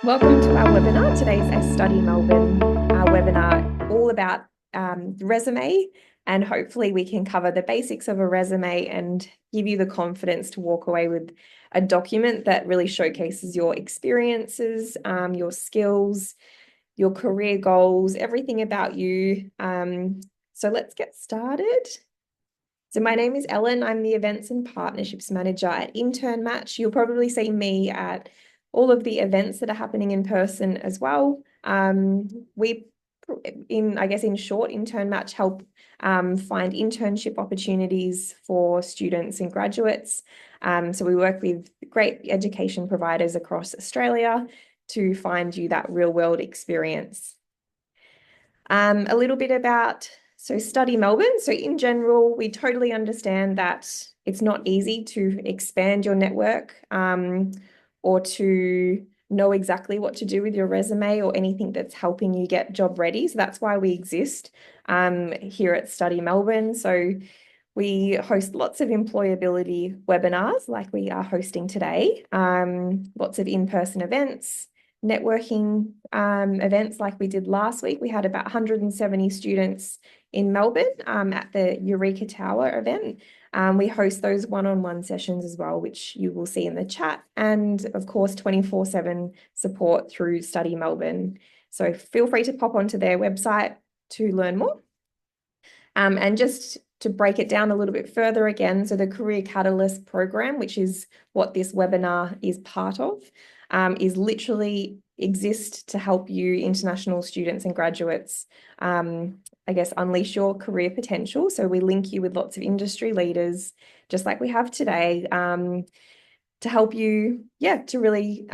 Welcome to our webinar. Today's a Study Melbourne webinar all about resume, and hopefully we can cover the basics of a resume and give you the confidence to walk away with a document that really showcases your experiences, your skills, your career goals, everything about you. So let's get started. So my name is Ellen. I'm the Events and Partnerships Manager at Intern Match. You'll probably see me at all of the events that are happening in person as well. We, in short, Intern Match help find internship opportunities for students and graduates. So we work with great education providers across Australia to find you that real world experience. A little bit about Study Melbourne. So in general, we totally understand that it's not easy to expand your network or to know exactly what to do with your resume or anything that's helping you get job ready. So that's why we exist here at Study Melbourne. So we host lots of employability webinars like we are hosting today, lots of in-person events, networking events like we did last week. We had about 170 students in Melbourne at the Eureka Tower event. We host those one-on-one sessions as well, which you will see in the chat, and of course 24/7 support through Study Melbourne. So feel free to pop onto their website to learn more. And just to break it down a little bit further again, so the Career Catalyst program, which is what this webinar is part of, is literally exist to help you international students and graduates, unleash your career potential. So we link you with lots of industry leaders, just like we have today, to help you, to really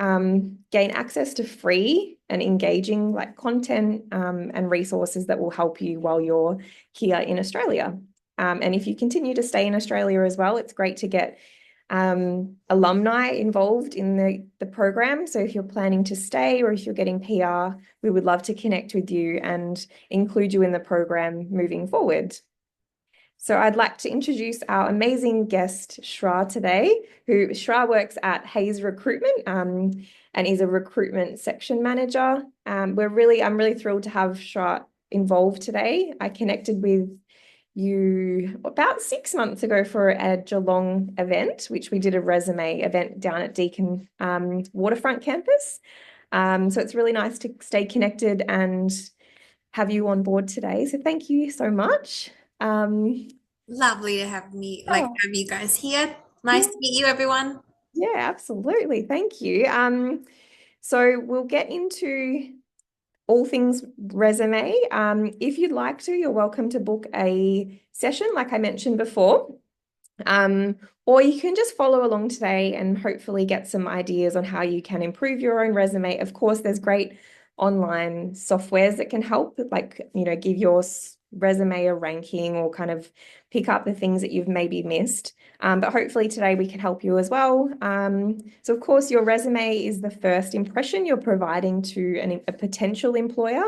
gain access to free and engaging content and resources that will help you while you're here in Australia. And if you continue to stay in Australia as well, it's great to get alumni involved in the program. So if you're planning to stay or if you're getting PR, we would love to connect with you and include you in the program moving forward. So I'd like to introduce our amazing guest, Shra, today, Shra works at Hayes Recruitment and is a recruitment section manager. I'm really thrilled to have Shra involved today. I connected with you about 6 months ago for a Geelong event, which we did a resume event down at Deakin Waterfront campus. So it's really nice to stay connected and have you on board today. So thank you so much. Lovely to have me, Oh, have you guys here. yeah, Nice to meet you, everyone. yeah, absolutely. Thank you. So we'll get into all things resume. If you'd like to, you're welcome to book a session, like I mentioned before. Or you can just follow along today and hopefully get some ideas on how you can improve your own resume. Of course, there's great online softwares that can help, give your resume a ranking or kind of pick up the things that you've maybe missed. But hopefully today we can help you as well. So of course, your resume is the first impression you're providing to a potential employer.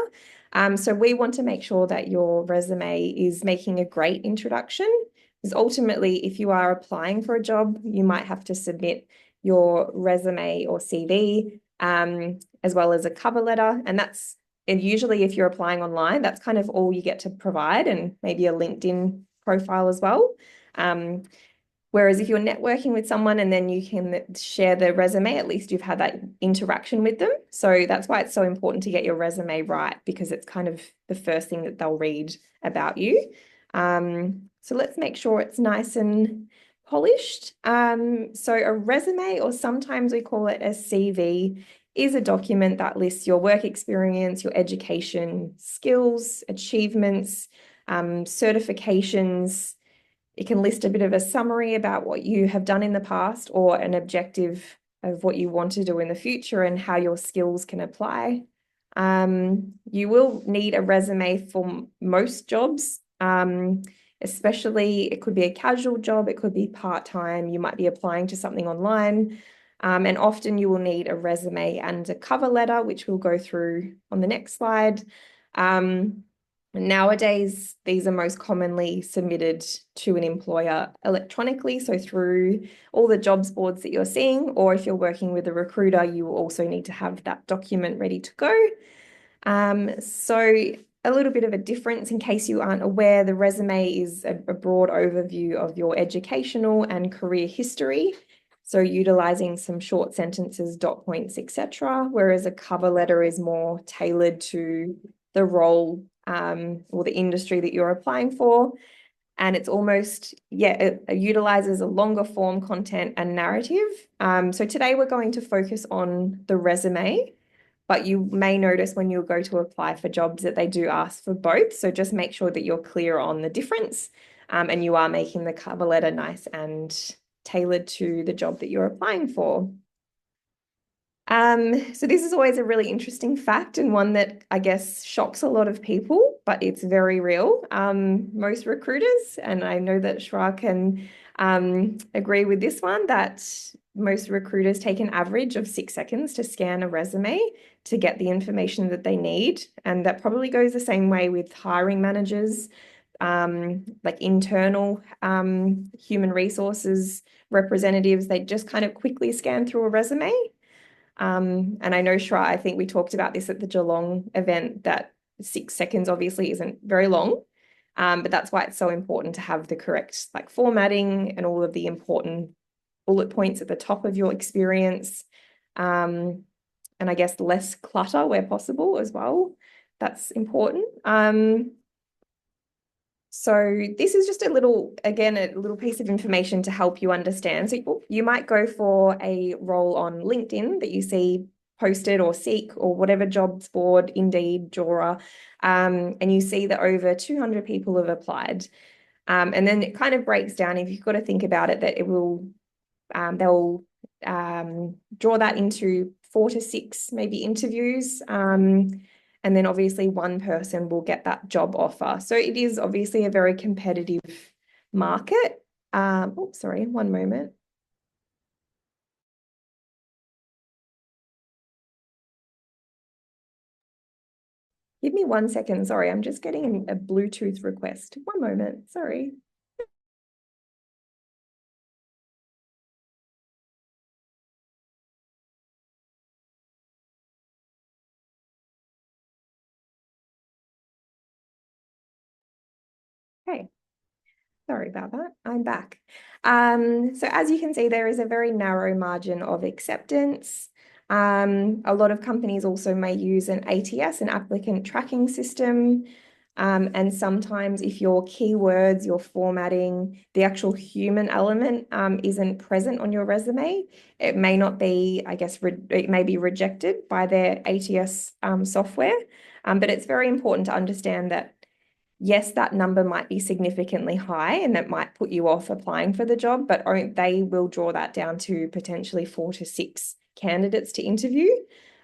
So we want to make sure that your resume is making a great introduction. Because ultimately, if you are applying for a job, you might have to submit your resume or CV, as well as a cover letter. And usually if you're applying online, that's kind of all you get to provide, and maybe a LinkedIn profile as well. Whereas if you're networking with someone and then you can share the resume, at least you've had that interaction with them. So that's why it's so important to get your resume right, because it's kind of the first thing that they'll read about you. So let's make sure it's nice and polished. So a resume, or sometimes we call it a CV, is a document that lists your work experience, your education, skills, achievements, certifications. It can list a bit of a summary about what you have done in the past or an objective of what you want to do in the future and how your skills can apply. You will need a resume for most jobs, especially it could be a casual job, it could be part-time, you might be applying to something online. And often you will need a resume and a cover letter, which we'll go through on the next slide. Nowadays, these are most commonly submitted to an employer electronically, so through all the jobs boards that you're seeing, or if you're working with a recruiter, you will also need to have that document ready to go. So a little bit of a difference in case you aren't aware, the resume is a broad overview of your educational and career history. So utilizing some short sentences, dot points, etc. Whereas a cover letter is more tailored to the role or the industry that you're applying for. And it's almost, it utilizes a longer form content and narrative. So today we're going to focus on the resume, but you may notice when you go to apply for jobs that they do ask for both. So just make sure that you're clear on the difference and you are making the cover letter nice and tailored to the job that you're applying for. So this is always a really interesting fact and one that I guess shocks a lot of people, but it's very real. Most recruiters, and I know that Shra can agree with this one, that most recruiters take an average of 6 seconds to scan a resume to get the information that they need. And that probably goes the same way with hiring managers, like internal human resources representatives. They just kind of quickly scan through a resume. And I know, Shra, I think we talked about this at the Geelong event, that 6 seconds obviously isn't very long, but that's why it's so important to have the correct like formatting and all of the important bullet points at the top of your experience. And I guess less clutter where possible as well. That's important. So this is just a little, again, a little piece of information to help you understand. So you might go for a role on LinkedIn that you see posted or Seek or whatever jobs board, Indeed, Jora, and you see that over 200 people have applied. And then it kind of breaks down, if you've got to think about it, that it will, they'll draw that into 4 to 6 maybe interviews. And then obviously one person will get that job offer. So it is obviously a very competitive market. Oh, sorry, one moment. Give me 1 second. Sorry, I'm just getting a Bluetooth request. One moment. Sorry. Okay. Sorry about that. I'm back. So as you can see, there is a very narrow margin of acceptance. A lot of companies also may use an ATS, an applicant tracking system. And sometimes if your keywords, your formatting, the actual human element isn't present on your resume, it may not be, I guess, it may be rejected by their ATS software. But it's very important to understand that yes, that number might be significantly high and that might put you off applying for the job, but they will draw that down to potentially 4 to 6 candidates to interview.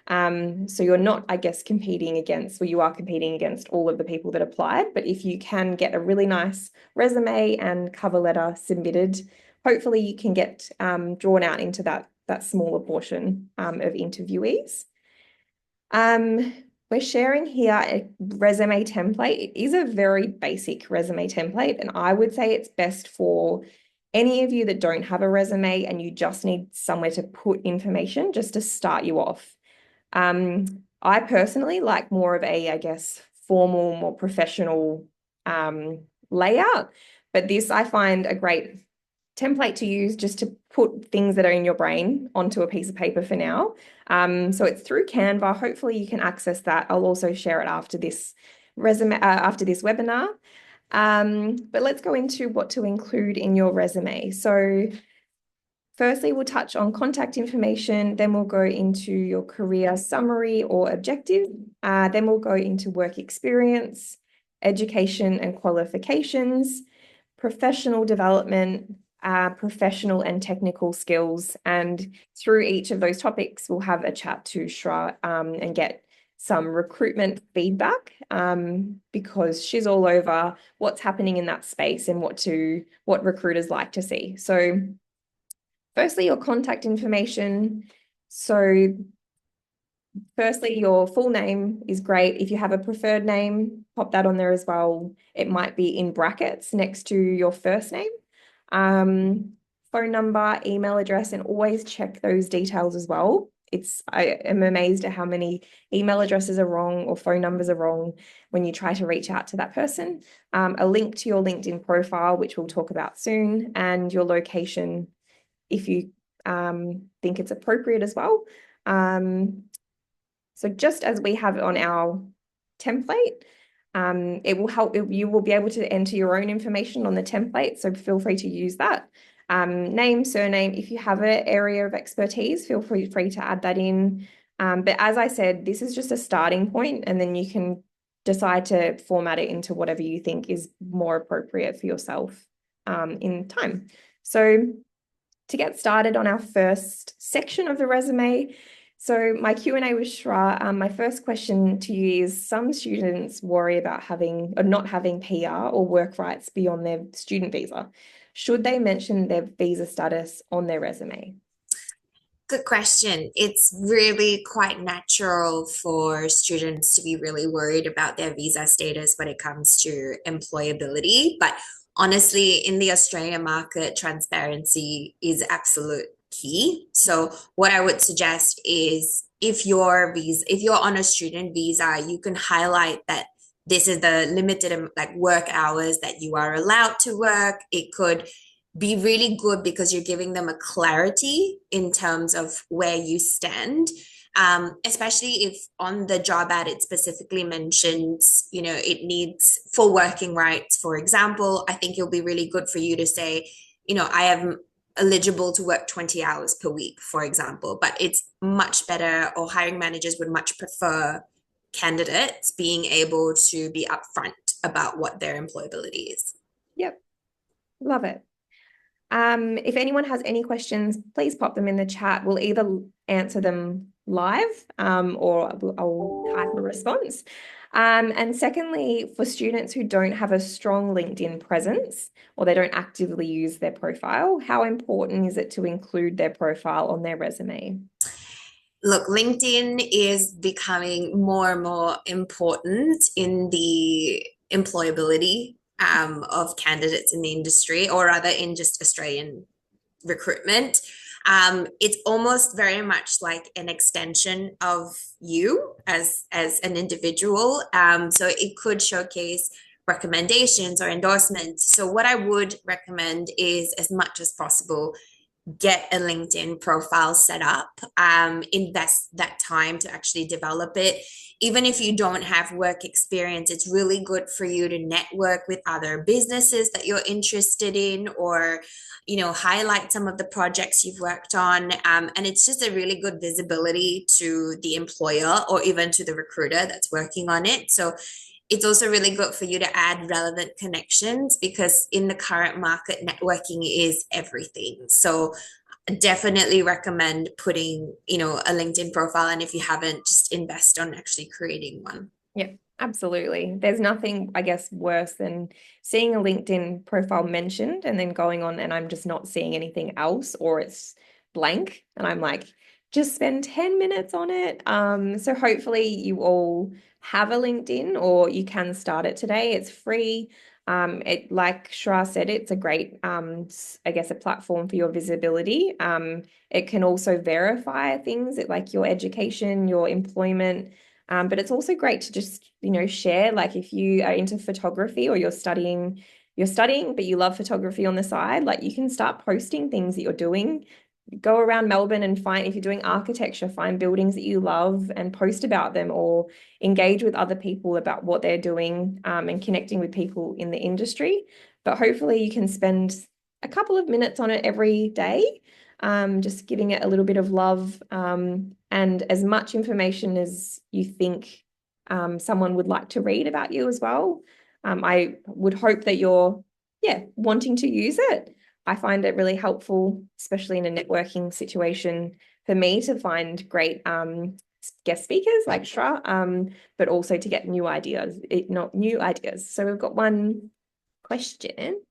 So you're not, I guess, competing against, well, you are competing against all of the people that applied, but if you can get a really nice resume and cover letter submitted, hopefully you can get drawn out into that smaller portion of interviewees. We're sharing here a resume template. It is a very basic resume template, and I would say it's best for any of you that don't have a resume and you just need somewhere to put information just to start you off. I personally like more of a, I guess, formal, more professional layout, but this I find a great template to use just to put things that are in your brain onto a piece of paper for now. So it's through Canva. Hopefully you can access that. I'll also share it after this after this webinar. But let's go into what to include in your resume. So firstly, we'll touch on contact information, then we'll go into your career summary or objective, then we'll go into work experience, education and qualifications, professional development, professional and technical skills. And through each of those topics, we'll have a chat to Shra and get some recruitment feedback because she's all over what's happening in that space and what recruiters like to see. So firstly, your contact information. So firstly, your full name is great. If you have a preferred name, pop that on there as well. It might be in brackets next to your first name. Um, Phone number, email address, and always check those details as well. I am amazed at how many email addresses are wrong or phone numbers are wrong when you try to reach out to that person. A link to your LinkedIn profile, which we'll talk about soon, and your location if you think it's appropriate as well. So just as we have on our template, it will help, you will be able to enter your own information on the template, so feel free to use that. Name, surname, if you have an area of expertise, feel free to add that in. But as I said, this is just a starting point, and then you can decide to format it into whatever you think is more appropriate for yourself in time. So to get started on our first section of the resume, so my Q&A with Shra, my first question to you is, some students worry about having or not having PR or work rights beyond their student visa. Should they mention their visa status on their resume? Good question. It's really quite natural for students to be really worried about their visa status when it comes to employability. But honestly, in the Australian market, transparency is absolute key. So what I would suggest is if you're on a student visa, you can highlight that this is the limited like work hours that you are allowed to work. It could be really good because you're giving them a clarity in terms of where you stand. Especially if on the job ad it specifically mentions, it needs for working rights, for example. I think it'll be really good for you to say, I am eligible to work 20 hours per week, for example. But it's much better, or hiring managers would much prefer candidates being able to be upfront about what their employability is. Yep, love it. If anyone has any questions, please pop them in the chat. We'll either answer them live or I'll type a response. And secondly, for students who don't have a strong LinkedIn presence or they don't actively use their profile, how important is it to include their profile on their resume? Look, LinkedIn is becoming more and more important in the employability of candidates in the industry, or rather in just Australian recruitment. It's almost very much like an extension of you as an individual. So it could showcase recommendations or endorsements. So what I would recommend is, as much as possible, get a LinkedIn profile set up, invest that time to actually develop it. Even if you don't have work experience, it's really good for you to network with other businesses that you're interested in, or, highlight some of the projects you've worked on. And it's just a really good visibility to the employer or even to the recruiter that's working on it. So it's also really good for you to add relevant connections, because in the current market, networking is everything. So definitely recommend putting, a LinkedIn profile. And if you haven't, just invest on actually creating one. Yeah, absolutely. There's nothing, I guess, worse than seeing a LinkedIn profile mentioned and then going on and I'm just not seeing anything else, or it's blank. And I'm like, just spend 10 minutes on it. So hopefully you all have a LinkedIn, or you can start it today. It's free. It, like Shra said, it's a great, I guess, a platform for your visibility. It can also verify things like your education, your employment. But it's also great to just, share, like if you are into photography or you're studying, but you love photography on the side, like you can start posting things that you're doing. Go around Melbourne and find, if you're doing architecture, find buildings that you love and post about them, or engage with other people about what they're doing, and connecting with people in the industry. But hopefully you can spend a couple of minutes on it every day, just giving it a little bit of love, and as much information as you think someone would like to read about you as well. I would hope that you're, wanting to use it. I find it really helpful, especially in a networking situation, for me to find great guest speakers like Shra, but also to get new ideas, not new ideas. So we've got one question.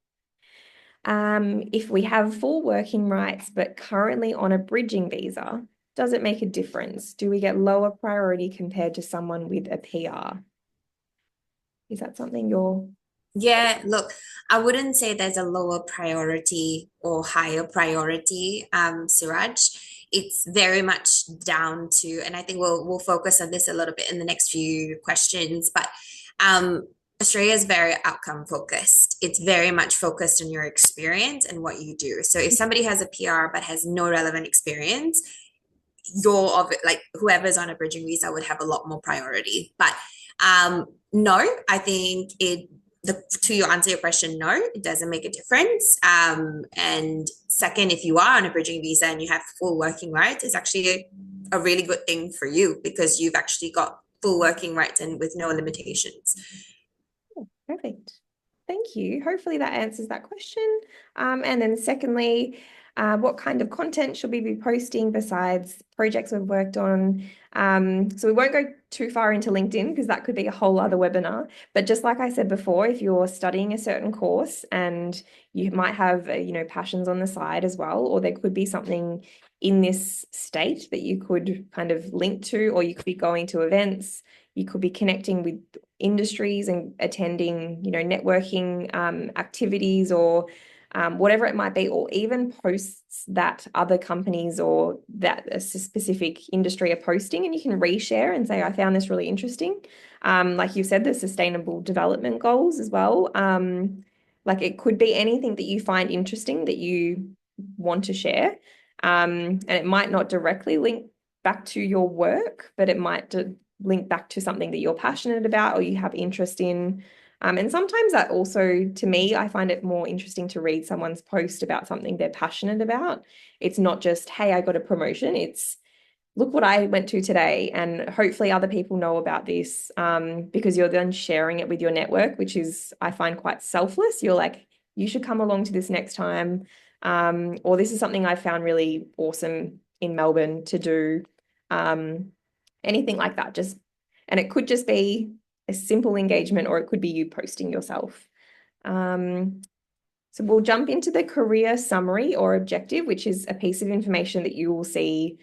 If we have full working rights, but currently on a bridging visa, does it make a difference? Do we get lower priority compared to someone with a PR? Is that something you're... Yeah, look, I wouldn't say there's a lower priority or higher priority, Suraj. It's very much down to, and I think we'll focus on this a little bit in the next few questions, but Australia is very outcome focused. It's very much focused on your experience and what you do. So if somebody has a PR but has no relevant experience, you're of it, like whoever's on a bridging visa would have a lot more priority. But no, I think it to your answer your question, no, it doesn't make a difference. And second, if you are on a bridging visa and you have full working rights, it's actually a really good thing for you because you've actually got full working rights and with no limitations. Perfect. Thank you. Hopefully that answers that question. And then secondly, what kind of content should we be posting besides projects we've worked on? So we won't go too far into LinkedIn because that could be a whole other webinar. But just like I said before, if you're studying a certain course and you might have, passions on the side as well, or there could be something in this state that you could kind of link to, or you could be going to events, you could be connecting with industries and attending, networking activities or whatever it might be, or even posts that other companies or that a specific industry are posting, and you can reshare and say, I found this really interesting. Like you said, the sustainable development goals as well. Like it could be anything that you find interesting that you want to share. And it might not directly link back to your work, but it might link back to something that you're passionate about or you have interest in. And sometimes that also, to me, I find it more interesting to read someone's post about something they're passionate about. It's not just, hey, I got a promotion. It's, look what I went to today. And hopefully other people know about this because you're then sharing it with your network, which is, I find, quite selfless. You're like, you should come along to this next time. Or this is something I found really awesome in Melbourne to do. Anything like that. And it could just be a simple engagement, or it could be you posting yourself. So we'll jump into the career summary or objective, which is a piece of information that you will see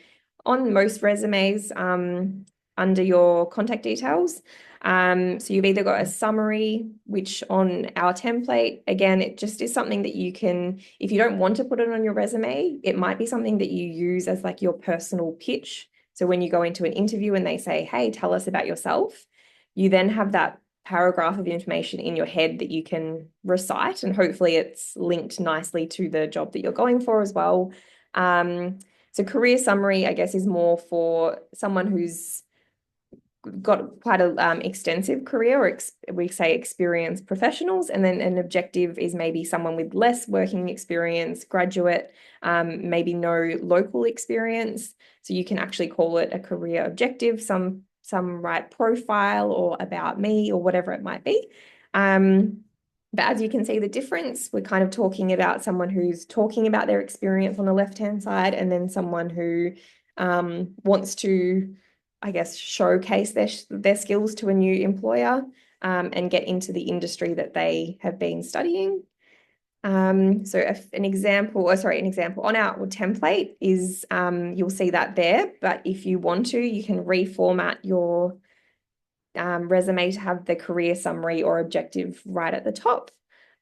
on most resumes under your contact details. So you've either got a summary, which on our template, again, it just is something that you can, if you don't want to put it on your resume, it might be something that you use as like your personal pitch. So when you go into an interview and they say, hey, tell us about yourself, you then have that paragraph of information in your head that you can recite, and hopefully it's linked nicely to the job that you're going for as well. So career summary, I guess, is more for someone who's got quite a extensive career, or we say experienced professionals, and then an objective is maybe someone with less working experience, graduate, maybe no local experience. So you can actually call it a career objective. Some write profile or about me or whatever it might be. But as you can see the difference, we're kind of talking about someone who's talking about their experience on the left-hand side, and then someone who wants to, I guess, showcase their skills to a new employer and get into the industry that they have been studying. So an example on our template is, you'll see that there, but if you want to, you can reformat your resume to have the career summary or objective right at the top.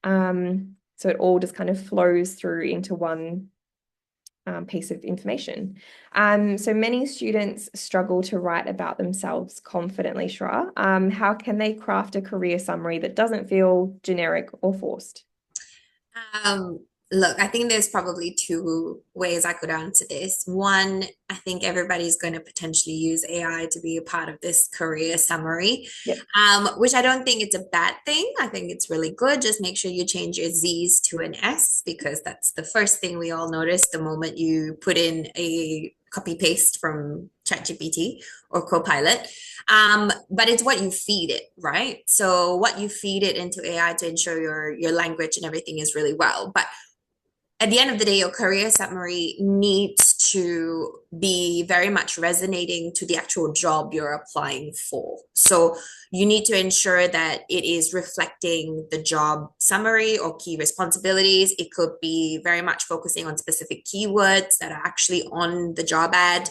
So it all just kind of flows through into one piece of information. So many students struggle to write about themselves confidently, Shra. How can they craft a career summary that doesn't feel generic or forced? Look, I think there's probably two ways I could answer this. One, I think everybody's going to potentially use AI to be a part of this career summary, Yep. which I don't think it's a bad thing. I think it's really good. Just make sure you change your Z's to an S, because that's the first thing we all notice the moment you put in a copy paste from ChatGPT or Copilot. But it's what you feed it, right? So what you feed it into AI to ensure your language and everything is really well. But at the end of the day, your career summary needs to be very much resonating to the actual job you're applying for. So you need to ensure that it is reflecting the job summary or key responsibilities. It could be very much focusing on specific keywords that are actually on the job ad.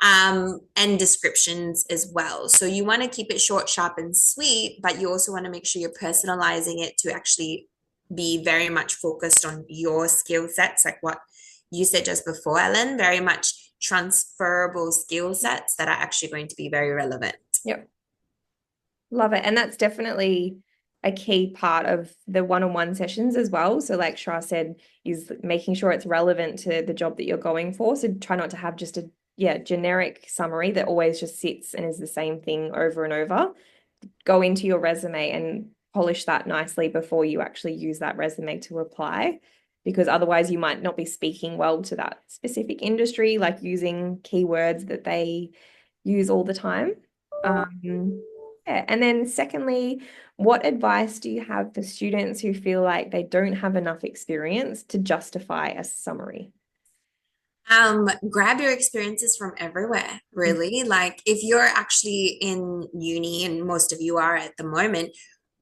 and descriptions as well. So you want to keep it short, sharp, and sweet, but you also want to make sure you're personalizing it to actually be very much focused on your skill sets, like what you said just before, Ellen, very much transferable skill sets that are actually going to be very relevant. Yep. Love it. And that's definitely a key part of the one-on-one sessions as well. So like Shra said, is making sure it's relevant to the job that you're going for. So try not to have just a generic summary that always just sits and is the same thing over and over. Go into your resume and polish that nicely before you actually use that resume to apply, because otherwise you might not be speaking well to that specific industry, like using keywords that they use all the time. Yeah. And then secondly, what advice do you have for students who feel like they don't have enough experience to justify a summary? Grab your experiences from everywhere, really. Like if you're actually in uni, and most of you are at the moment,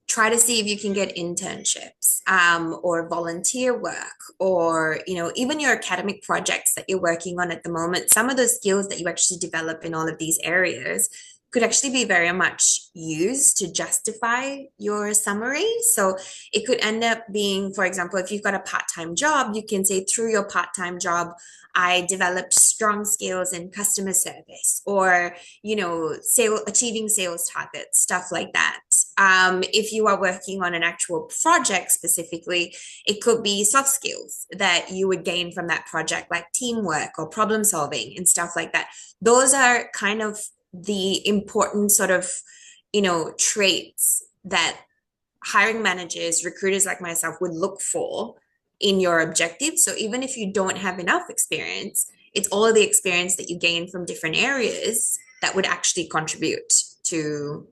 try to see if you can get internships or volunteer work, or even your academic projects that you're working on at the moment. Some of those skills that you actually develop in all of these areas could actually be very much used to justify your summary. So it could end up being, for example, if you've got a part-time job, you can say through your part-time job, I developed strong skills in customer service, or achieving sales targets, stuff like that. If you are working on an actual project specifically, it could be soft skills that you would gain from that project, like teamwork or problem solving and stuff like that. Those are kind of the important sort of, traits that hiring managers, recruiters like myself would look for in your objectives. So even if you don't have enough experience, it's all of the experience that you gain from different areas that would actually contribute to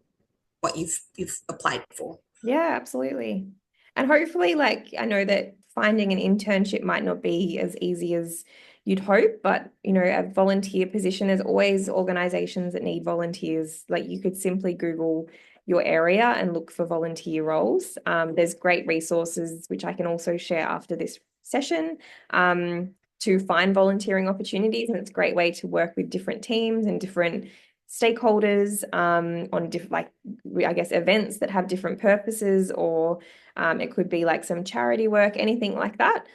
what you've applied for. Yeah, absolutely. And hopefully, like, I know that finding an internship might not be as easy as you'd hope, but a volunteer position, there's always organizations that need volunteers. Like you could simply Google your area and look for volunteer roles. There's great resources, which I can also share after this session, to find volunteering opportunities. And it's a great way to work with different teams and different stakeholders on different, like, I guess, events that have different purposes, or it could be like some charity work, anything like that.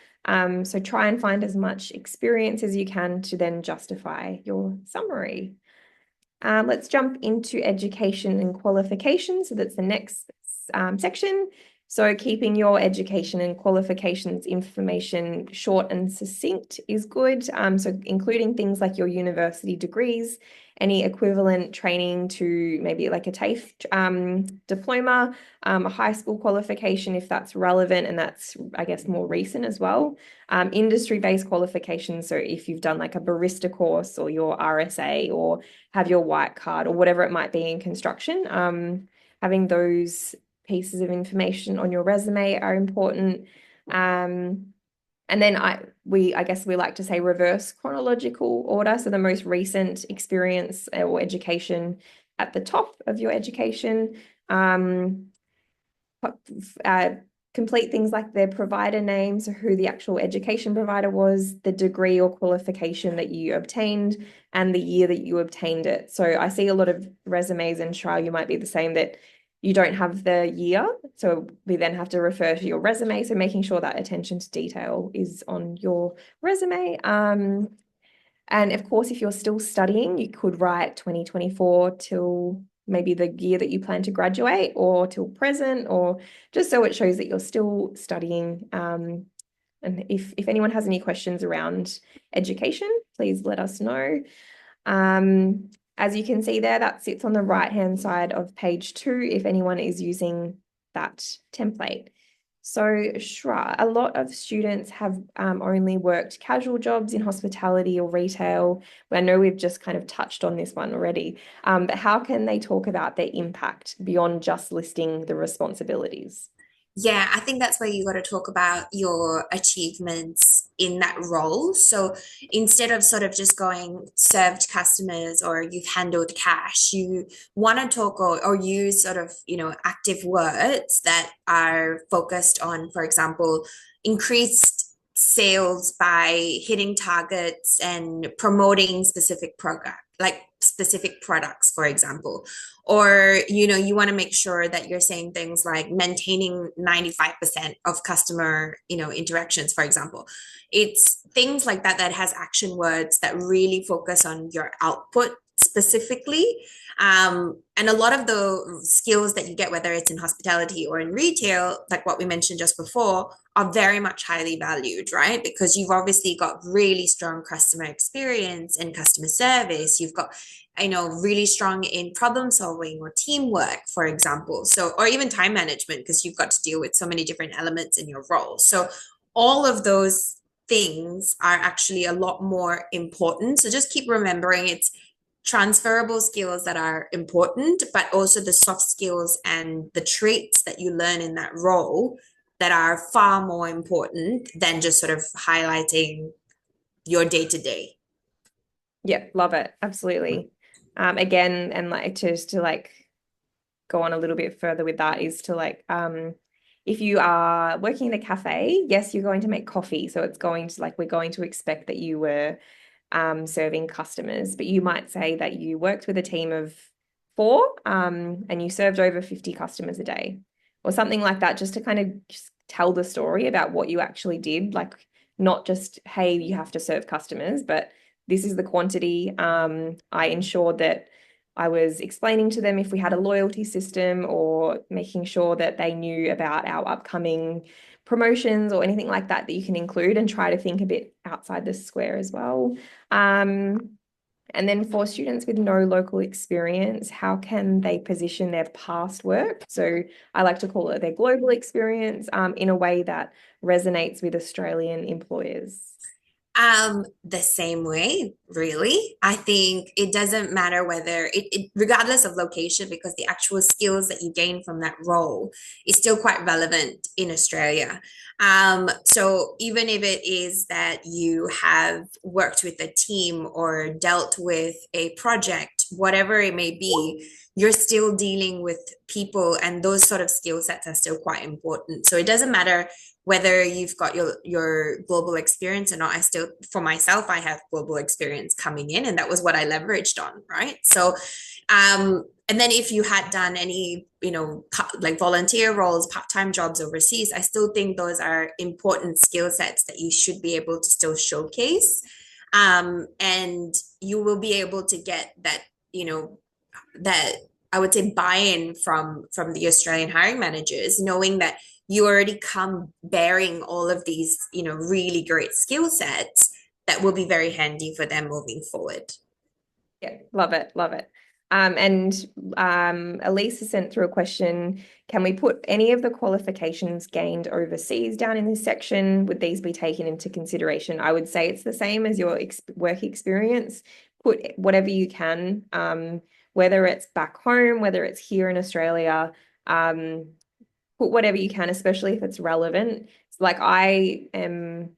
So try and find as much experience as you can to then justify your summary. Let's jump into education and qualifications. So that's the next section. So keeping your education and qualifications information short and succinct is good. So including things like your university degrees, any equivalent training to maybe like a TAFE diploma, a high school qualification if that's relevant, and that's, I guess, more recent as well. Industry-based qualifications, so if you've done like a barista course or your RSA or have your white card or whatever it might be in construction, having those pieces of information on your resume are important. And then I guess we like to say reverse chronological order. So the most recent experience or education at the top of your education. Complete things like their provider name, so who the actual education provider was, the degree or qualification that you obtained, and the year that you obtained it. So I see a lot of resumes, and Shra, you might be the same, that you don't have the year. So we then have to refer to your resume. So making sure that attention to detail is on your resume. And of course, if you're still studying, you could write 2024 till maybe the year that you plan to graduate, or till present, or just so it shows that you're still studying. And if anyone has any questions around education, please let us know. As you can see there, that sits on the right-hand side of page 2 if anyone is using that template. So Shra, a lot of students have only worked casual jobs in hospitality or retail. I know we've just kind of touched on this one already, but how can they talk about their impact beyond just listing the responsibilities? Yeah, I think that's where you got to talk about your achievements in that role. So instead of sort of just going served customers or you've handled cash, you want to talk or use sort of, active words that are focused on, for example, increased sales by hitting targets and promoting specific like specific products, for example. Or, you want to make sure that you're saying things like maintaining 95% of customer, interactions, for example. It's things like that that has action words that really focus on your output specifically. And a lot of the skills that you get, whether it's in hospitality or in retail, like what we mentioned just before, are very much highly valued, right? Because you've obviously got really strong customer experience and customer service. You've got, really strong in problem solving or teamwork, for example. So, or even time management, because you've got to deal with so many different elements in your role. So, all of those things are actually a lot more important. So, just keep remembering it's transferable skills that are important, but also the soft skills and the traits that you learn in that role that are far more important than just sort of highlighting your day to day. Yeah, love it. Absolutely. Again, and like just to like go on a little bit further with that is to like if you are working in a cafe, yes, you're going to make coffee. So it's going to like we're going to expect that you were serving customers, but you might say that you worked with a team of four and you served over 50 customers a day or something like that, just to kind of just tell the story about what you actually did, like not just, hey, you have to serve customers, but this is the quantity. I ensured that I was explaining to them if we had a loyalty system or making sure that they knew about our upcoming promotions or anything like that that you can include and try to think a bit outside the square as well. And then for students with no local experience, how can they position their past work? So I like to call it their global experience in a way that resonates with Australian employers. The same way, really. I think it doesn't matter whether regardless of location, because the actual skills that you gain from that role is still quite relevant in Australia. So even if it is that you have worked with a team or dealt with a project, whatever it may be, you're still dealing with people, and those sort of skill sets are still quite important. So it doesn't matter whether you've got your global experience or not. I still, for myself, I have global experience coming in, and that was what I leveraged on, right? So and then if you had done any, like volunteer roles, part-time jobs overseas, I still think those are important skill sets that you should be able to still showcase. And you will be able to get that, that I would say buy-in from the Australian hiring managers, knowing that you already come bearing all of these, really great skill sets that will be very handy for them moving forward. Yeah, love it, love it. And Elisa sent through a question. Can we put any of the qualifications gained overseas down in this section? Would these be taken into consideration? I would say it's the same as your work experience. Put whatever you can, whether it's back home, whether it's here in Australia, put whatever you can, especially if it's relevant. So like I am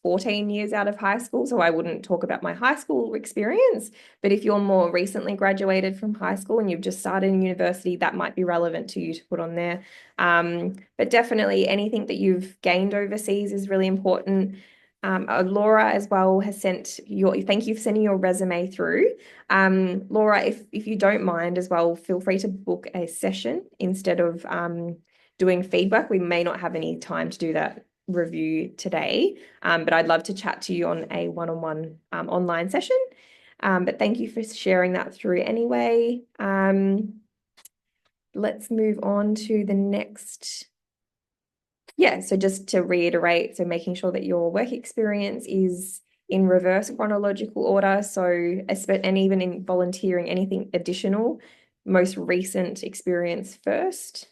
14 years out of high school, so I wouldn't talk about my high school experience. But if you're more recently graduated from high school and you've just started in university, that might be relevant to you to put on there. But definitely anything that you've gained overseas is really important. Laura as well has sent thank you for sending your resume through. Laura, if you don't mind as well, feel free to book a session instead of doing feedback. We may not have any time to do that review today, but I'd love to chat to you on a one-on-one online session. But thank you for sharing that through anyway. Let's move on to the next. Yeah, so just to reiterate, so making sure that your work experience is in reverse chronological order. So, and even in volunteering, anything additional, most recent experience first.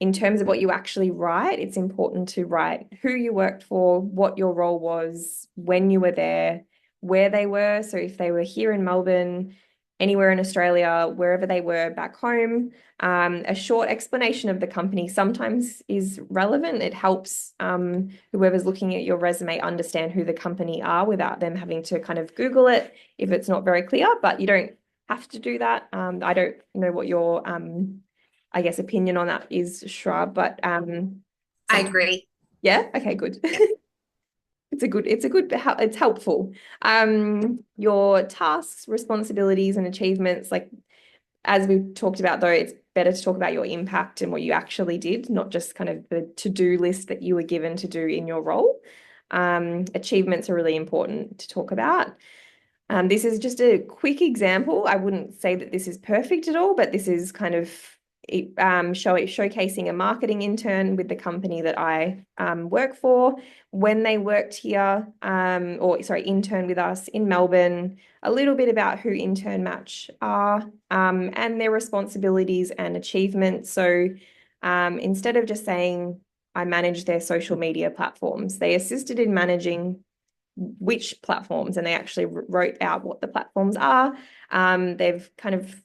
In terms of what you actually write, it's important to write who you worked for, what your role was, when you were there, where they were. So if they were here in Melbourne, anywhere in Australia, wherever they were back home, a short explanation of the company sometimes is relevant. It helps whoever's looking at your resume understand who the company are without them having to kind of Google it if it's not very clear, but you don't have to do that. I don't know what your I guess opinion on that is, Shrub, but I agree. yeah, okay, good. Yeah. it's helpful. Your tasks, responsibilities, and achievements, like as we've talked about, though, it's better to talk about your impact and what you actually did, not just kind of the to-do list that you were given to do in your role. Achievements are really important to talk about. This is just a quick example. I wouldn't say that this is perfect at all, but this is kind of showcasing a marketing intern with the company that I work for. When they worked here, intern with us in Melbourne, a little bit about who Intern Match are and their responsibilities and achievements. So instead of just saying, I manage their social media platforms, they assisted in managing which platforms, and they actually wrote out what the platforms are. They've kind of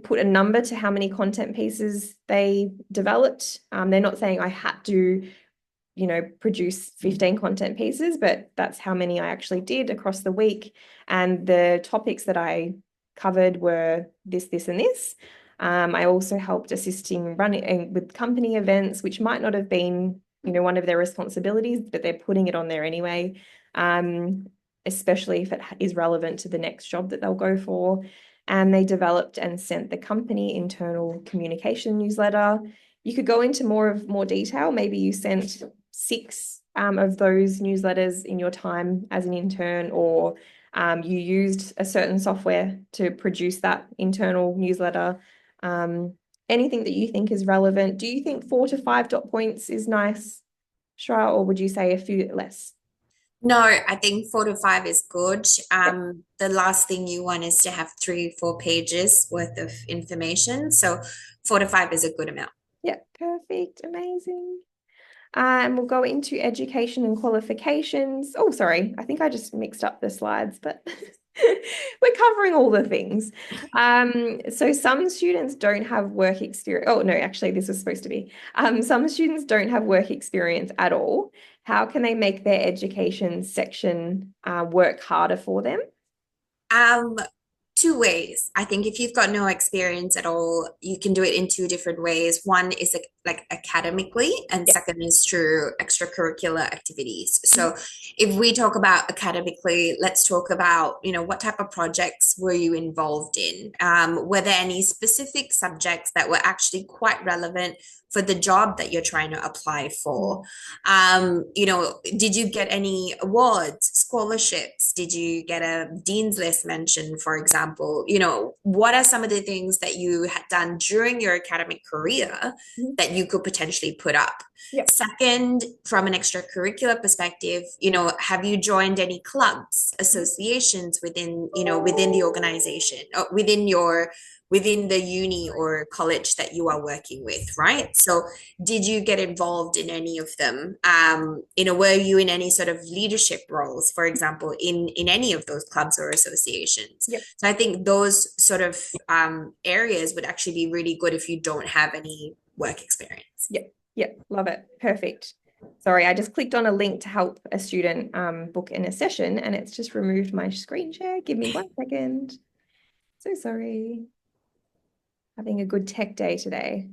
put a number to how many content pieces they developed. They're not saying I had to, produce 15 content pieces, but that's how many I actually did across the week. And the topics that I covered were this, and this. I also helped assisting running with company events, which might not have been, one of their responsibilities, but they're putting it on there anyway, especially if it is relevant to the next job that they'll go for. And they developed and sent the company internal communication newsletter. You could go into more detail. Maybe you sent 6 of those newsletters in your time as an intern, or you used a certain software to produce that internal newsletter. Anything that you think is relevant. Do you think 4 to 5 dot points is nice, Shra, or would you say a few less? No, I think 4 to 5 is good. The last thing you want is to have 3, 4 pages worth of information. So 4 to 5 is a good amount. Yeah, perfect. Amazing. And we'll go into education and qualifications. Oh, sorry. I think I just mixed up the slides, but we're covering all the things. So some students don't have work experience. Oh, no, actually, this was supposed to be. Some students don't have work experience at all. How can they make their education section work harder for them? Um, 2 ways. I think if you've got no experience at all, you can do it in 2 different ways. One is like academically, and Yeah. second is through extracurricular activities. So if we talk about academically, let's talk about, what type of projects were you involved in? Were there any specific subjects that were actually quite relevant for the job that you're trying to apply for? Did you get any awards, scholarships? Did you get a dean's list mention, for example? What are some of the things that you had done during your academic career that you could potentially put up? Yep. Second, from an extracurricular perspective, have you joined any clubs, associations within the organization, or within the uni or college that you are working with, right? So did you get involved in any of them? Were you in any sort of leadership roles, for example, in any of those clubs or associations? Yep. So I think those sort of areas would actually be really good if you don't have any work experience. Yep. Yep. Love it. Perfect. Sorry, I just clicked on a link to help a student book in a session, and it's just removed my screen share. Give me 1 second. So sorry. Having a good tech day today.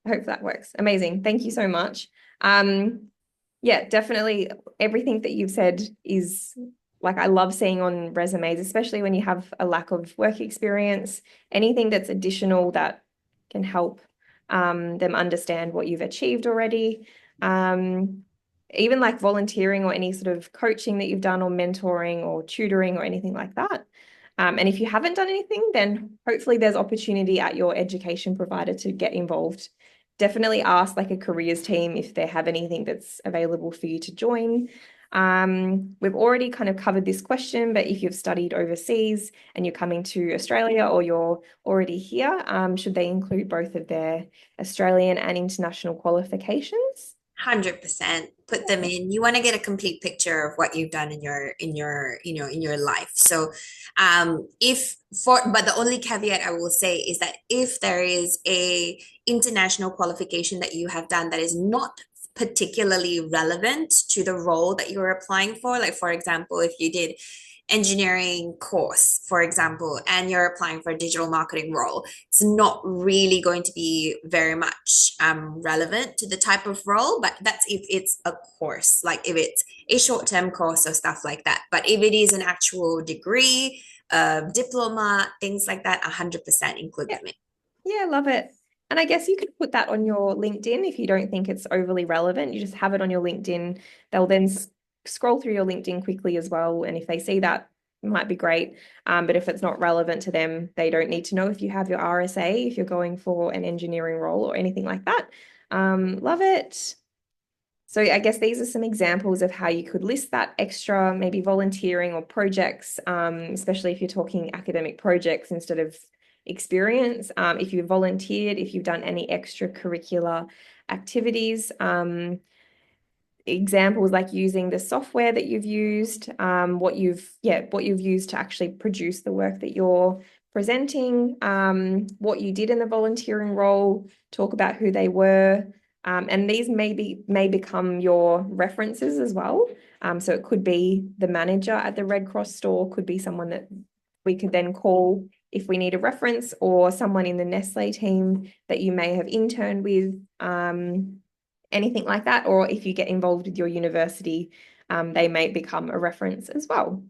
I hope that works. Amazing. Thank you so much. Yeah, definitely everything that you've said is like I love seeing on resumes, especially when you have a lack of work experience. Anything that's additional that can help them understand what you've achieved already. Even like volunteering or any sort of coaching that you've done, or mentoring or tutoring or anything like that. And if you haven't done anything, then hopefully there's opportunity at your education provider to get involved. Definitely ask like a careers team if they have anything that's available for you to join. We've already kind of covered this question, but if you've studied overseas and you're coming to Australia, or you're already here, should they include both of their Australian and international qualifications? 100% put them in. You want to get a complete picture of what you've done in your life. So but the only caveat I will say is that if there is a international qualification that you have done that is not particularly relevant to the role that you're applying for, like for example, if you did engineering course, for example, and you're applying for a digital marketing role, it's not really going to be very much relevant to the type of role, but that's if it's a course, like if it's a short-term course or stuff like that. But if it is an actual degree, diploma, things like that, 100% include Yeah. them in. Yeah, love it. And I guess you could put that on your LinkedIn if you don't think it's overly relevant. You just have it on your LinkedIn. They'll then scroll through your LinkedIn quickly as well. And if they see that, it might be great. But if it's not relevant to them, they don't need to know if you have your RSA, if you're going for an engineering role or anything like that. Love it. So I guess these are some examples of how you could list that extra, maybe volunteering or projects, especially if you're talking academic projects instead of experience. If you volunteered, if you've done any extracurricular activities, examples like using the software that you've used, what you've used to actually produce the work that you're presenting, what you did in the volunteering role, talk about who they were. And these may become your references as well. So it could be the manager at the Red Cross store, could be someone that we could then call if we need a reference, or someone in the Nestle team that you may have interned with, anything like that. Or if you get involved with your university, they may become a reference as well.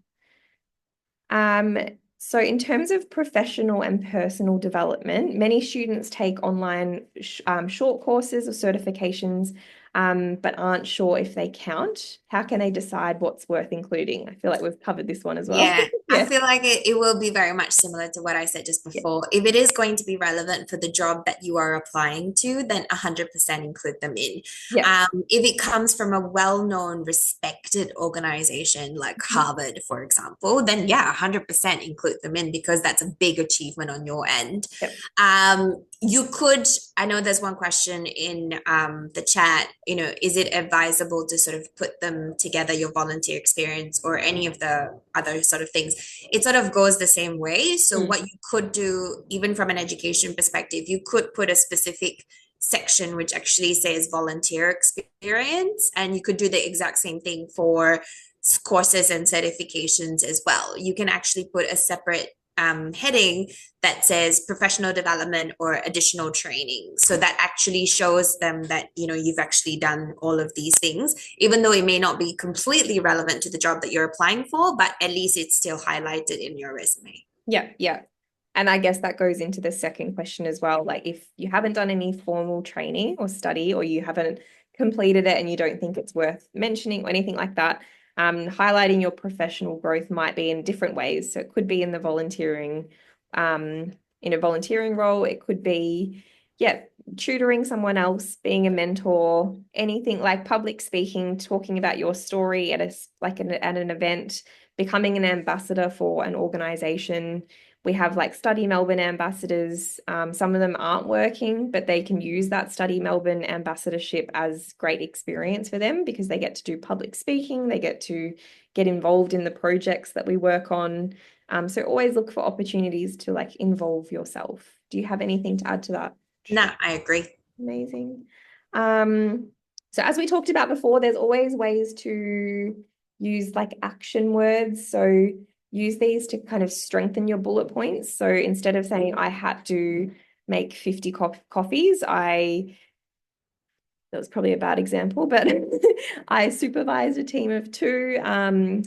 Um, so in terms of professional and personal development, many students take online short courses or certifications, but aren't sure if they count. How can they decide what's worth including? I feel like we've covered this one as well. Yeah, I Yeah. feel like it will be very much similar to what I said just Yeah. before. If it is going to be relevant for the job that you are applying to, then 100% include them in. Yeah. If it comes from a well-known, respected organization like Harvard, for example, then yeah, 100% include them in because that's a big achievement on your end. Yep. You could, I know there's one question in the chat, is it advisable to sort of put them together, your volunteer experience or any of the other sort of things? It sort of goes the same way. So Mm. what you could do, even from an education perspective, you could put a specific section which actually says volunteer experience, and you could do the exact same thing for courses and certifications as well. You can actually put a separate heading that says professional development or additional training. So that actually shows them that, you've actually done all of these things, even though it may not be completely relevant to the job that you're applying for, but at least it's still highlighted in your resume. Yeah, yeah. And I guess that goes into the second question as well. Like if you haven't done any formal training or study, or you haven't completed it and you don't think it's worth mentioning or anything like that, highlighting your professional growth might be in different ways. So it could be in the in a volunteering role. It could be, yeah, tutoring someone else, being a mentor, anything like public speaking, talking about your story at at an event, becoming an ambassador for an organization. We have like Study Melbourne ambassadors. Some of them aren't working, but they can use that Study Melbourne ambassadorship as great experience for them because they get to do public speaking, they get to get involved in the projects that we work on. So always look for opportunities to like involve yourself. Do you have anything to add to that? No, I agree. Amazing. So as we talked about before, there's always ways to use like action words. So use these to kind of strengthen your bullet points. So instead of saying I had to make 50 coffees, that was probably a bad example, but I supervised a team of two, and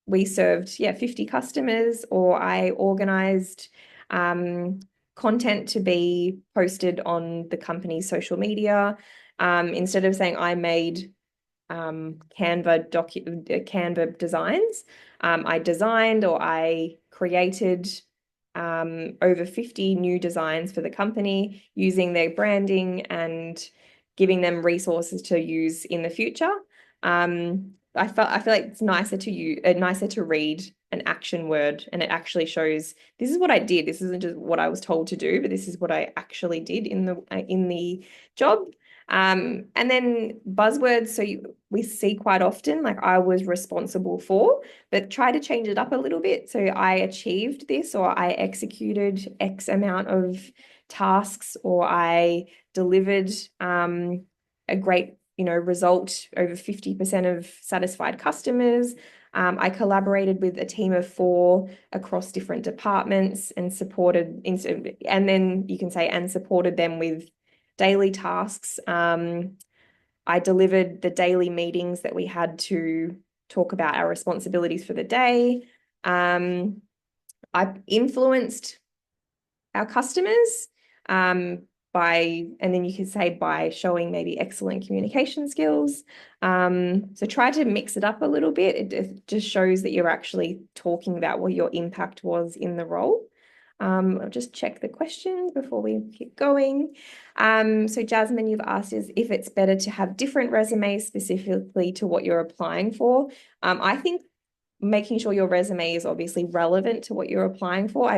we served, 50 customers, or I organized content to be posted on the company's social media. Instead of saying I made Canva designs, I designed or I created over 50 new designs for the company using their branding and giving them resources to use in the future. I feel like it's nicer to read an action word, and it actually shows this is what I did. This isn't just what I was told to do, but this is what I actually did in the job. And then buzzwords, so we see quite often, like I was responsible for, but try to change it up a little bit. So I achieved this, or I executed X amount of tasks, or I delivered a great result, over 50% of satisfied customers. I collaborated with a team of 4 across different departments and and then you can say, and supported them with daily tasks. I delivered the daily meetings that we had to talk about our responsibilities for the day. I influenced our customers and then you could say by showing maybe excellent communication skills. So try to mix it up a little bit. It just shows that you're actually talking about what your impact was in the role. I'll just check the questions before we keep going. So Jasmine, you've asked is if it's better to have different resumes specifically to what you're applying for. I think making sure your resume is obviously relevant to what you're applying for.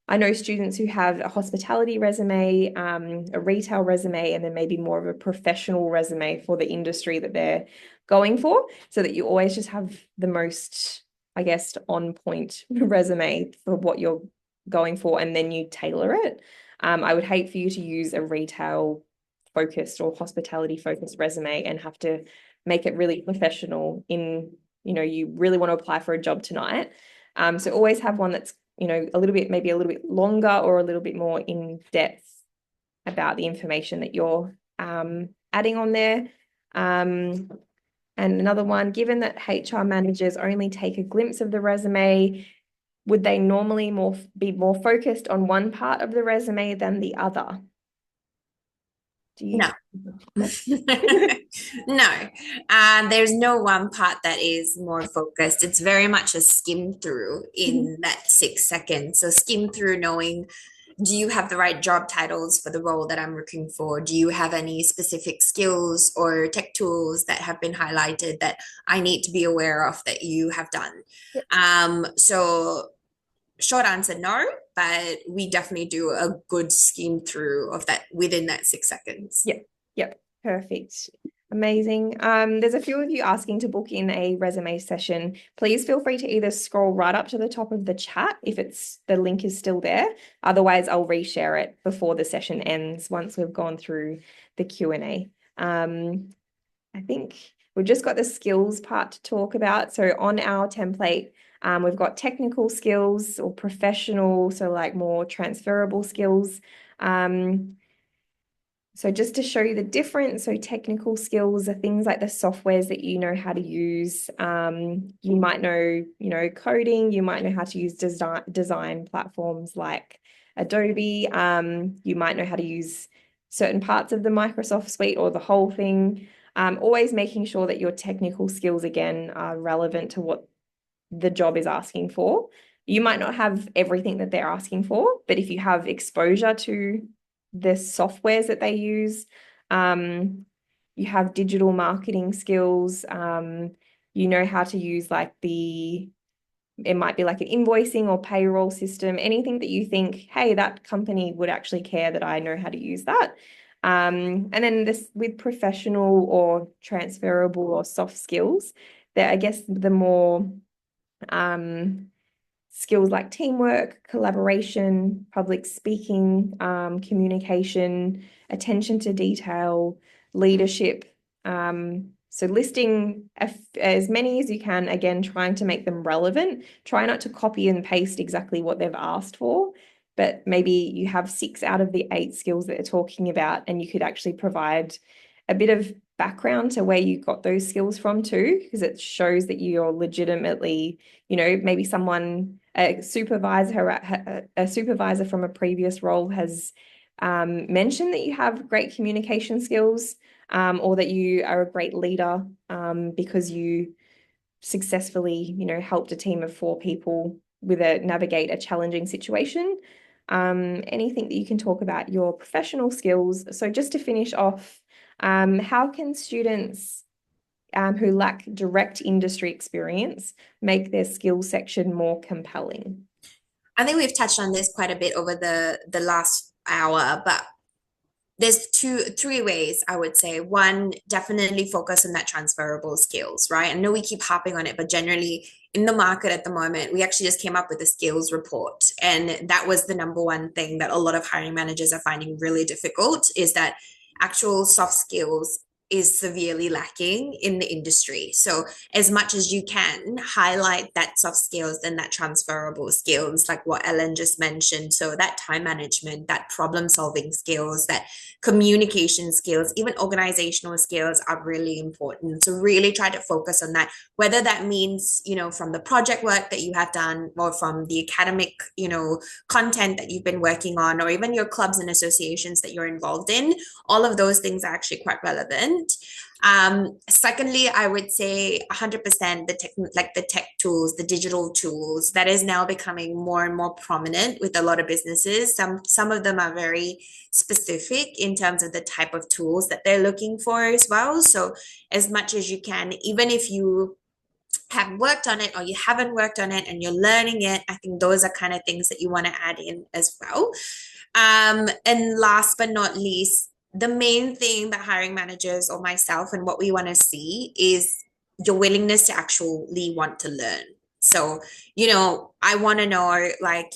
I know students who have a hospitality resume, a retail resume, and then maybe more of a professional resume for the industry that they're going for, so that you always just have the most, I guess, on point resume for what you're going for, and then you tailor it. I would hate for you to use a retail focused or hospitality focused resume and have to make it really professional you really want to apply for a job tonight. So always have one that's, maybe a little bit longer or a little bit more in depth about the information that you're adding on there. And another one, given that HR managers only take a glimpse of the resume, would they normally be more focused on one part of the resume than the other? Do you? No. No, there's no one part that is more focused. It's very much a skim through in that 6 seconds. So skim through knowing, do you have the right job titles for the role that I'm looking for? Do you have any specific skills or tech tools that have been highlighted that I need to be aware of that you have done? So short answer, no, but we definitely do a good skim through of that within that 6 seconds. Yep. Perfect. Amazing. There's a few of you asking to book in a resume session. Please feel free to either scroll right up to the top of the chat if the link is still there. Otherwise, I'll reshare it before the session ends once we've gone through the Q&A. I think we've just got the skills part to talk about. So on our template, we've got technical skills or professional, so like more transferable skills. So just to show you the difference, so technical skills are things like the softwares that you know how to use. You might know, coding, you might know how to use design platforms like Adobe. You might know how to use certain parts of the Microsoft suite or the whole thing. Always making sure that your technical skills, again, are relevant to what the job is asking for. You might not have everything that they're asking for, but if you have exposure to the softwares that they use, you have digital marketing skills, you know how to use it might be like an invoicing or payroll system, anything that you think, hey, that company would actually care that I know how to use that. And then this with professional or transferable or soft skills, that I guess the more skills like teamwork, collaboration, public speaking, communication, attention to detail, leadership. So listing as many as you can, again, trying to make them relevant. Try not to copy and paste exactly what they've asked for, but maybe you have 6 out of the 8 skills that they're talking about, and you could actually provide a bit of background to where you got those skills from too, because it shows that you're legitimately, maybe a supervisor from a previous role has mentioned that you have great communication skills, or that you are a great leader because you successfully, helped a team of 4 people navigate a challenging situation. Anything that you can talk about your professional skills. So just to finish off, how can students who lack direct industry experience make their skills section more compelling? I think we've touched on this quite a bit over the last hour, but there's 3 ways I would say. One, definitely focus on that transferable skills, right? I know we keep harping on it, but generally in the market at the moment, we actually just came up with a skills report. And that was the number one thing that a lot of hiring managers are finding really difficult, is that actual soft skills is severely lacking in the industry. So as much as you can highlight that soft skills and that transferable skills, like what Ellen just mentioned. So that time management, that problem solving skills, that communication skills, even organizational skills are really important. So really try to focus on that, whether that means, from the project work that you have done or from the academic, content that you've been working on, or even your clubs and associations that you're involved in. All of those things are actually quite relevant. Secondly, I would say 100% the tech tools, the digital tools, that is now becoming more and more prominent with a lot of businesses. Some of them are very specific in terms of the type of tools that they're looking for as well. So as much as you can, even if you have worked on it or you haven't worked on it and you're learning it, I think those are kind of things that you want to add in as well. And last but not least, the main thing that hiring managers or myself and what we want to see is your willingness to actually want to learn. So, I want to know, like,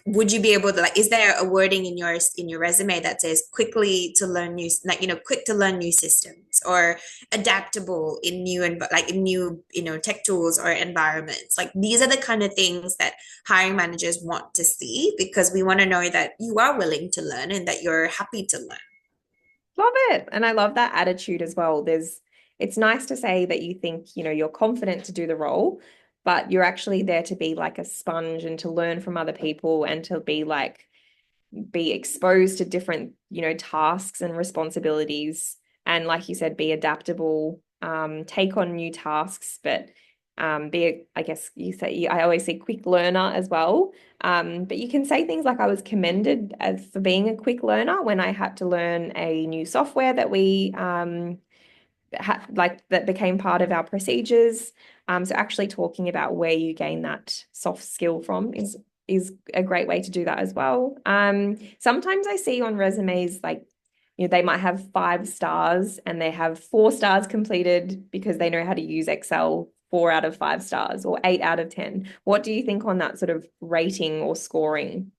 would you be able to, like, is there a wording in your resume that says quickly to learn new, like, quick to learn new systems, or adaptable in new and like in new, tech tools or environments? Like, these are the kind of things that hiring managers want to see, because we want to know that you are willing to learn and that you're happy to learn. Love it. And I love that attitude as well. It's nice to say that you think, you're confident to do the role, but you're actually there to be like a sponge and to learn from other people and to be exposed to different, tasks and responsibilities. And like you said, be adaptable, take on new tasks, but I guess I always say quick learner as well. But you can say things like I was commended as for being a quick learner when I had to learn a new software that we that became part of our procedures. So actually talking about where you gain that soft skill from is a great way to do that as well. Sometimes I see on resumes like, they might have 5 stars and they have 4 stars completed because they know how to use Excel, 4 out of 5 stars or 8 out of 10. What do you think on that sort of rating or scoring?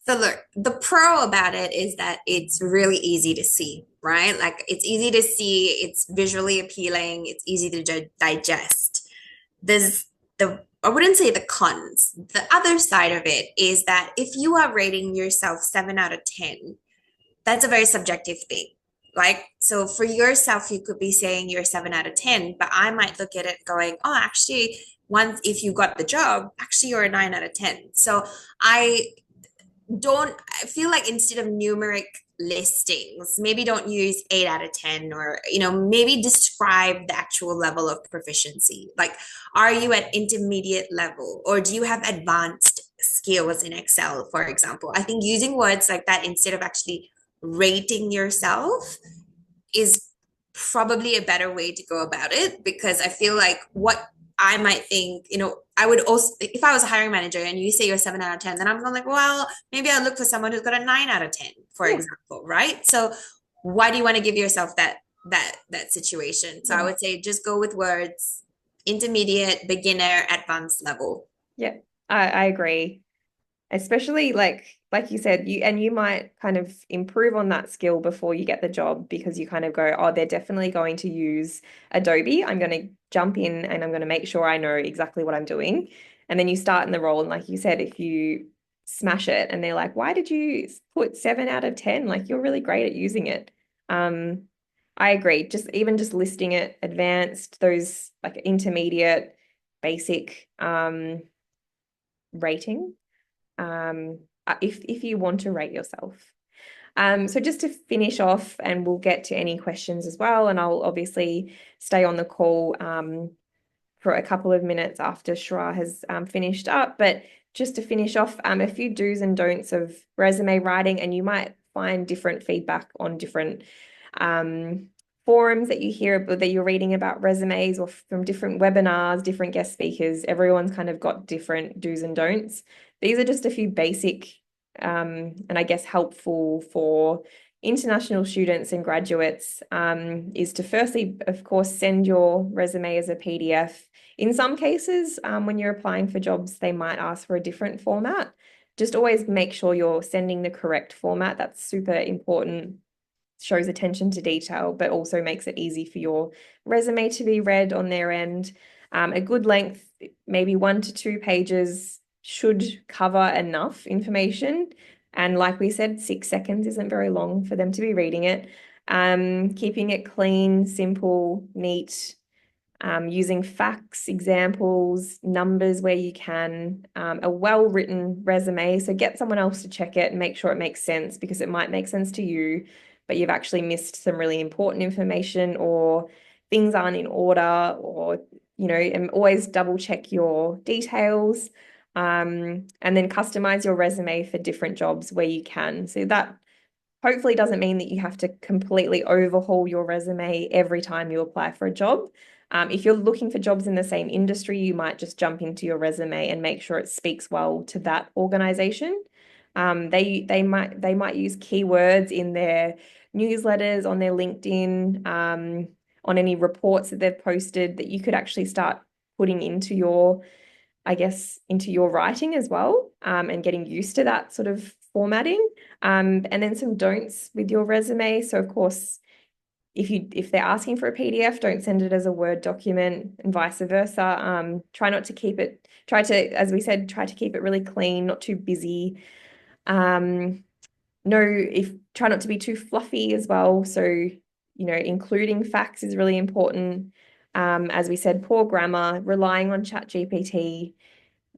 So look, the pro about it is that it's really easy to see, right? Like, it's easy to see, it's visually appealing, it's easy to digest. There's I wouldn't say the cons. The other side of it is that if you are rating yourself 7 out of 10, that's a very subjective thing. Like, so for yourself, you could be saying you're 7 out of 10, but I might look at it going, oh, actually, once if you got the job, actually you're a 9 out of 10. So I I feel like instead of numeric listings, maybe don't use 8 out of 10, or, maybe describe the actual level of proficiency. Like, are you at intermediate level, or do you have advanced skills in Excel, for example? I think using words like that instead of actually rating yourself is probably a better way to go about it, because I feel like what I might think, I would also, if I was a hiring manager and you say you're 7 out of 10, then I'm going like, well, maybe I'll look for someone who's got a 9 out of 10, for Yeah. example, right? So why do you want to give yourself that situation? So I Yeah. would say just go with words: intermediate, beginner, advanced level. Yeah, I agree. Especially like you said, you might kind of improve on that skill before you get the job because you kind of go, oh, they're definitely going to use Adobe. I'm going to jump in and I'm going to make sure I know exactly what I'm doing. And then you start in the role, and like you said, if you smash it and they're like, why did you put 7 out of 10? Like, you're really great at using it. Um, I agree. Just listing it, advanced, those like intermediate, basic rating, if you want to rate yourself. So just to finish off, and we'll get to any questions as well, and I'll obviously stay on the call for a couple of minutes after Shra has finished up. But just to finish off, a few do's and don'ts of resume writing, and you might find different feedback on different um, forums that you hear that you're reading about resumes, or from different webinars, different guest speakers. Everyone's kind of got different do's and don'ts. These are just a few basic and I guess helpful for international students and graduates, is to firstly, of course, send your resume as a PDF. In some cases, when you're applying for jobs, they might ask for a different format. Just always make sure you're sending the correct format. That's super important. shows attention to detail, but also makes it easy for your resume to be read on their end. A good length, maybe 1 to 2 pages, should cover enough information. And like we said, 6 seconds isn't very long for them to be reading it. Keeping it clean, simple, neat, using facts, examples, numbers where you can, a well-written resume. So get someone else to check it and make sure it makes sense, because it might make sense to you, but you've actually missed some really important information, or things aren't in order, or, and always double check your details. And then customize your resume for different jobs where you can. So that hopefully doesn't mean that you have to completely overhaul your resume every time you apply for a job. If you're looking for jobs in the same industry, you might just jump into your resume and make sure it speaks well to that organization. They might use keywords in their newsletters, on their LinkedIn, on any reports that they've posted, that you could actually start putting into your, I guess, into your writing as well, and getting used to that sort of formatting. And then some don'ts with your resume. So of course, if they're asking for a PDF, don't send it as a Word document, and vice versa. As we said, try to keep it really clean, not too busy. Um, no, if Try not to be too fluffy as well. So, including facts is really important. As we said, poor grammar, relying on ChatGPT.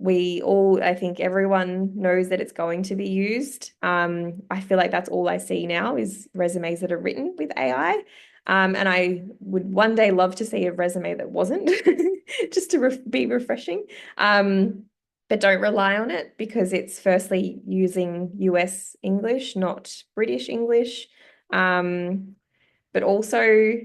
I think everyone knows that it's going to be used. I feel like that's all I see now is resumes that are written with AI. And I would one day love to see a resume that wasn't, just to be refreshing. But don't rely on it, because it's firstly using US English, not British English. But also,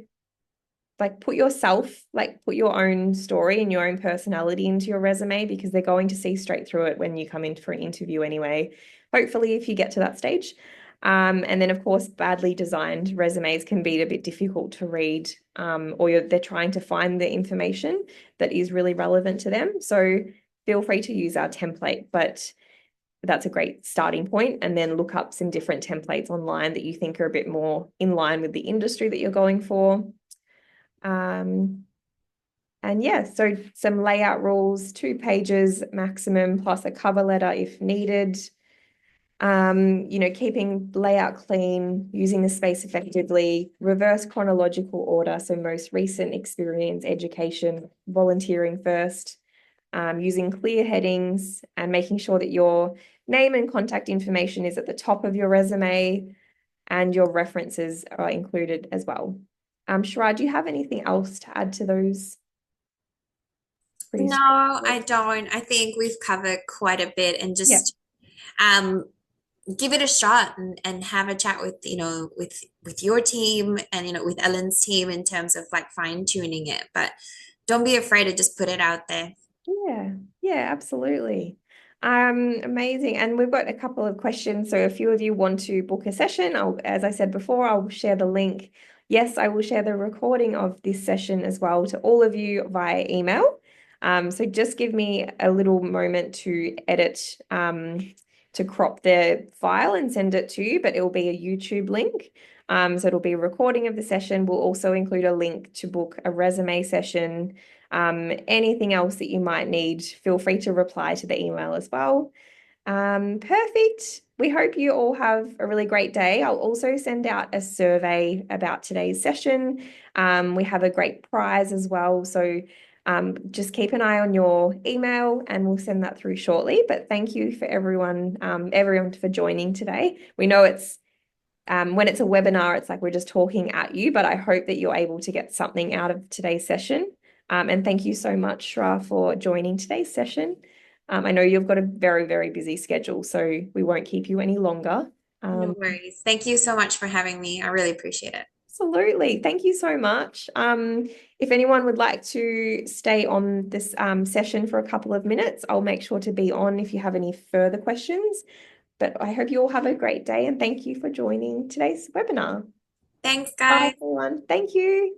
put your own story and your own personality into your resume, because they're going to see straight through it when you come in for an interview anyway, hopefully, if you get to that stage. And then of course, badly designed resumes can be a bit difficult to read, or they're trying to find the information that is really relevant to them. So feel free to use our template, but that's a great starting point. And then look up some different templates online that you think are a bit more in line with the industry that you're going for. And yeah, so some layout rules, 2 pages maximum, plus a cover letter if needed. Keeping layout clean, using the space effectively, reverse chronological order, so most recent experience, education, volunteering first, using clear headings, and making sure that your name and contact information is at the top of your resume, and your references are included as well. Shara, do you have anything else to add to those? Pretty No, straightforward. I don't. I think we've covered quite a bit, and Yeah. just um give it a shot, and have a chat with, with your team, and with Ellen's team, in terms of like fine tuning it. But don't be afraid to just put it out there. Yeah, yeah, absolutely. Amazing. And we've got a couple of questions. So a few of you want to book a session. As I said before, I'll share the link. Yes, I will share the recording of this session as well to all of you via email. So just give me a little moment to edit, to crop the file and send it to you, but it will be a YouTube link. So it'll be a recording of the session. We'll also include a link to book a resume session. Anything else that you might need, feel free to reply to the email as well. Perfect. We hope you all have a really great day. I'll also send out a survey about today's session. We have a great prize as well. So just keep an eye on your email, and we'll send that through shortly. But thank you for everyone for joining today. We know when it's a webinar, it's like we're just talking at you, but I hope that you're able to get something out of today's session. And thank you so much, Shra, for joining today's session. I know you've got a very, very busy schedule, so we won't keep you any longer. No worries. Thank you so much for having me. I really appreciate it. Absolutely. Thank you so much. If anyone would like to stay on this session for a couple of minutes, I'll make sure to be on if you have any further questions. But I hope you all have a great day, and thank you for joining today's webinar. Thanks, Bye, guys. everyone. Thank you.